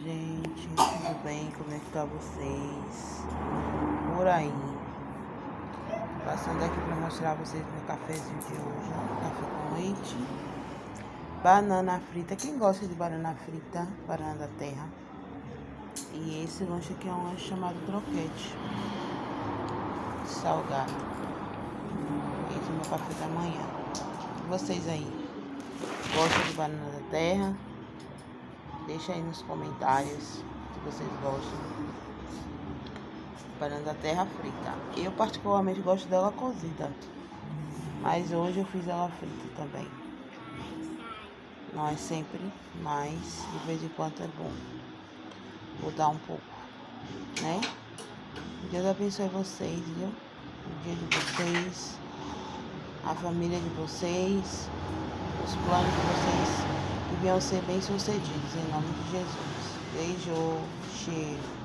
gente, tudo bem? Como é que tá vocês? Por aí. Passando aqui pra mostrar a vocês meu cafezinho de hoje, ó. Café com leite, banana frita. Quem gosta de banana frita? Banana da terra. E esse lanche aqui é um lanche chamado croquete salgado. Esse é o meu café da manhã. E vocês aí, gostam de banana da terra? Deixa aí nos comentários se vocês gostam. Banana da terra frita. Eu particularmente gosto dela cozida, mas hoje eu fiz ela frita também. Não é sempre, mas de vez em quando é bom mudar um pouco, né? Deus abençoe vocês, viu? O dia de vocês, a família de vocês, os planos de vocês, que venham ser bem sucedidos, em nome de Jesus. Beijo, cheiro.